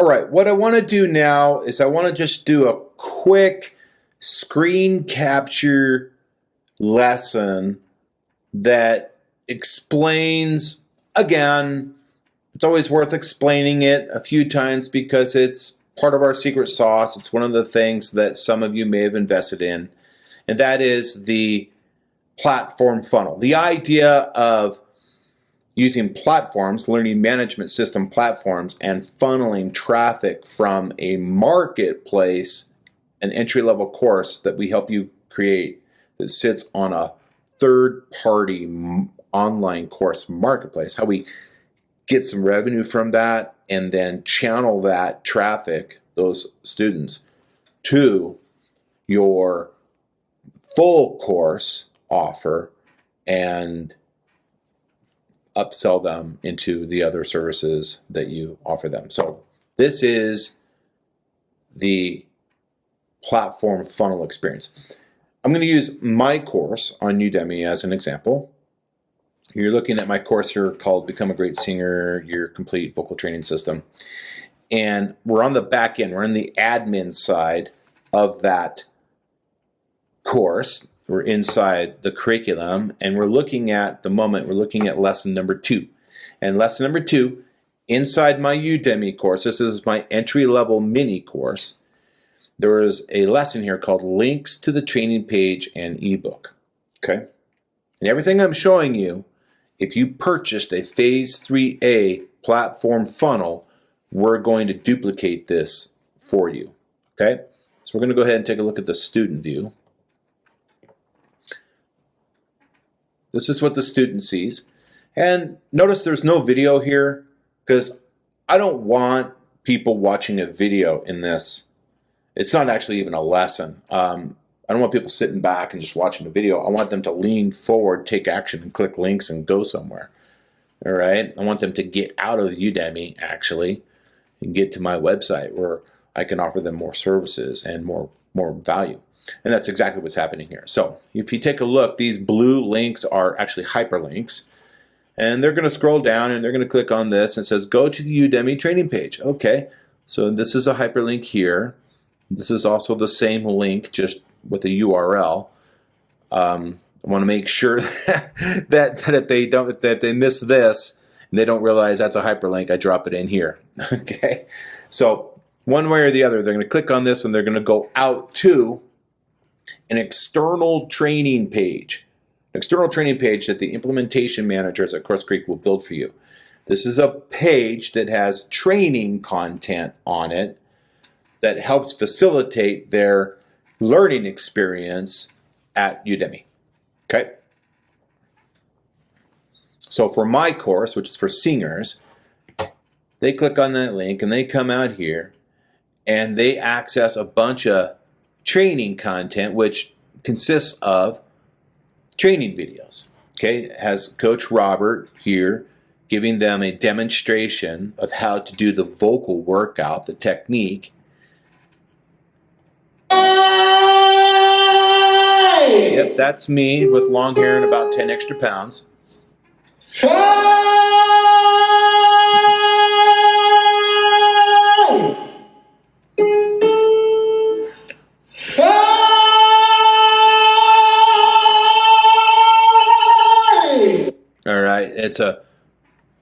All right, what I want to do now is I want to just do a quick screen capture lesson that explains, again, it's always worth explaining it a few times because it's part of our secret sauce. It's one of the things that some of you may have invested in, and that is the platform funnel. The idea of using platforms, learning management system platforms, and funneling traffic from a marketplace, an entry-level course that we help you create that sits on a third-party online course marketplace, how we get some revenue from that and then channel that traffic, those students, to your full course offer and upsell them into the other services that you offer them. So this is the platform funnel experience. I'm going to use my course on Udemy as an example. You're looking at my course here called Become a Great Singer, Your Complete Vocal Training System. And we're on the back end, we're on the admin side of that course. We're inside the curriculum, and we're looking at lesson number 2. And lesson number 2, inside my Udemy course, this is my entry-level mini course, there is a lesson here called Links to the Training Page and ebook. Okay? And everything I'm showing you, if you purchased a Phase 3A platform funnel, we're going to duplicate this for you. Okay? So we're going to go ahead and take a look at the student view. This is what the student sees. And notice there's no video here because I don't want people watching a video in this. It's not actually even a lesson. I don't want people sitting back and just watching a video. I want them to lean forward, take action, and click links and go somewhere. All right? I want them to get out of Udemy, actually, and get to my website where I can offer them more services and more value. And that's exactly what's happening here. So if you take a look, these blue links are actually hyperlinks. And they're going to scroll down and they're going to click on this and it says, go to the Udemy training page. Okay, so this is a hyperlink here. This is also the same link, just with a URL. I want to make sure that if they miss this and they don't realize that's a hyperlink, I drop it in here. Okay, so one way or the other, they're going to click on this and they're going to go out to an external training page. An external training page that the implementation managers at CourseCREEK will build for you. This is a page that has training content on it that helps facilitate their learning experience at Udemy. Okay? So for my course, which is for singers, they click on that link and they come out here and they access a bunch of training content, which consists of training videos. Okay, it has Coach Robert here giving them a demonstration of how to do the vocal workout, the technique. Yep, that's me with long hair and about 10 extra pounds. All right, it's a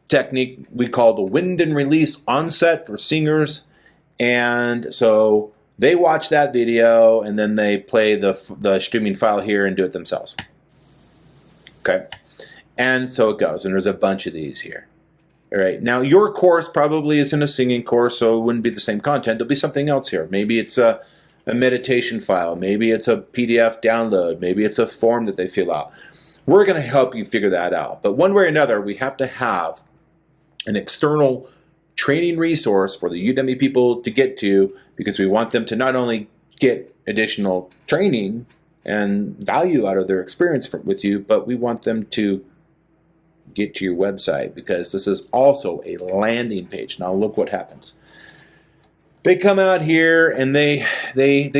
technique we call the wind and release onset for singers. And so they watch that video and then they play the streaming file here and do it themselves. Okay, and so it goes, and there's a bunch of these here. All right, now your course probably isn't a singing course, so it wouldn't be the same content. There'll be something else here. Maybe it's a meditation file. Maybe it's a PDF download. Maybe it's a form that they fill out. We're going to help you figure that out. But one way or another, we have to have an external training resource for the Udemy people to get to, because we want them to not only get additional training and value out of their experience with you, but we want them to get to your website, because this is also a landing page. Now look what happens. They come out here and they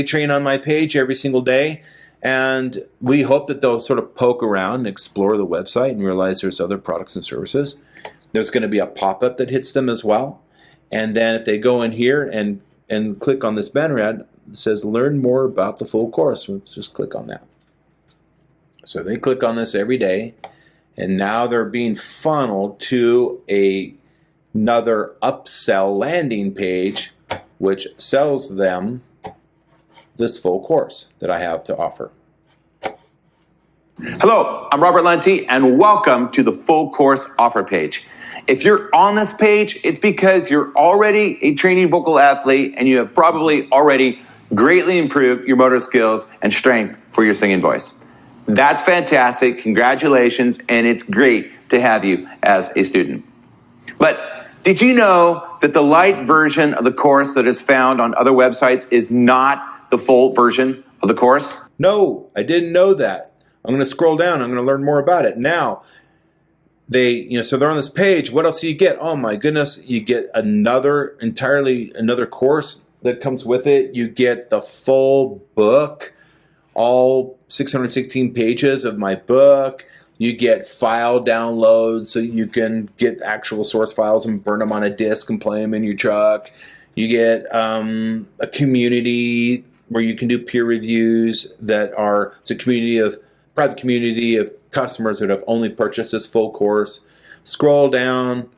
train on my page every single day. And we hope that they'll sort of poke around and explore the website and realize there's other products and services. There's going to be a pop-up that hits them as well. And then if they go in here and click on this banner ad, it says learn more about the full course. We'll just click on that. So they click on this every day, and now they're being funneled to another upsell landing page, which sells them this full course that I have to offer. Hello, I'm Robert Lunte, and welcome to the full course offer page. If you're on this page, it's because you're already a training vocal athlete and you have probably already greatly improved your motor skills and strength for your singing voice. That's fantastic, congratulations, and it's great to have you as a student. But did you know that the light version of the course that is found on other websites is not the full version of the course? No, I didn't know that. I'm going to scroll down. I'm going to learn more about it. Now, so they're on this page. What else do you get? Oh my goodness, you get another course that comes with it. You get the full book, all 616 pages of my book. You get file downloads so you can get actual source files and burn them on a disk and play them in your truck. You get a community where you can do peer reviews it's a private community of customers that have only purchased this full course. Scroll down,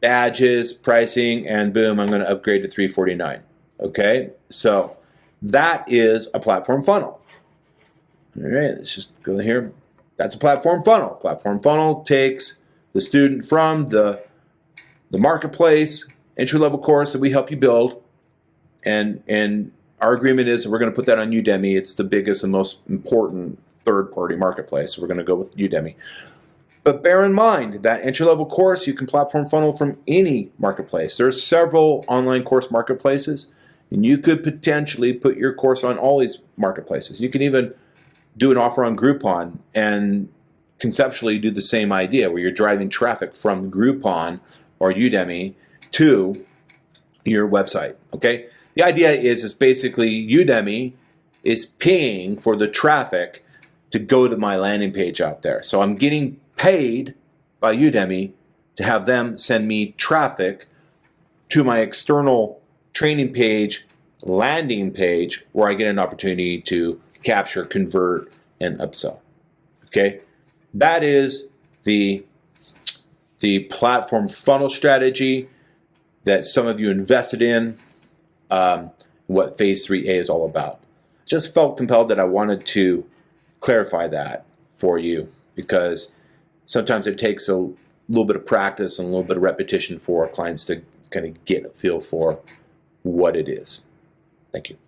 badges, pricing, and boom, I'm going to upgrade to $349. Okay, so that is a platform funnel. All right, let's just go here. That's a platform funnel. Platform funnel takes the student from the marketplace, entry-level course that we help you build, and our agreement is that we're going to put that on Udemy. It's the biggest and most important third-party marketplace, so we're going to go with Udemy. But bear in mind that entry-level course, you can platform funnel from any marketplace. There's several online course marketplaces, and you could potentially put your course on all these marketplaces. You can even do an offer on Groupon and conceptually do the same idea where you're driving traffic from Groupon or Udemy to your website, okay? The idea is basically Udemy is paying for the traffic to go to my landing page out there. So I'm getting paid by Udemy to have them send me traffic to my external training page, landing page, where I get an opportunity to capture, convert, and upsell. Okay? That is the platform funnel strategy that some of you invested in, what Phase 3A is all about. Just felt compelled that I wanted to clarify that for you, because sometimes it takes a little bit of practice and a little bit of repetition for our clients to kind of get a feel for what it is. Thank you.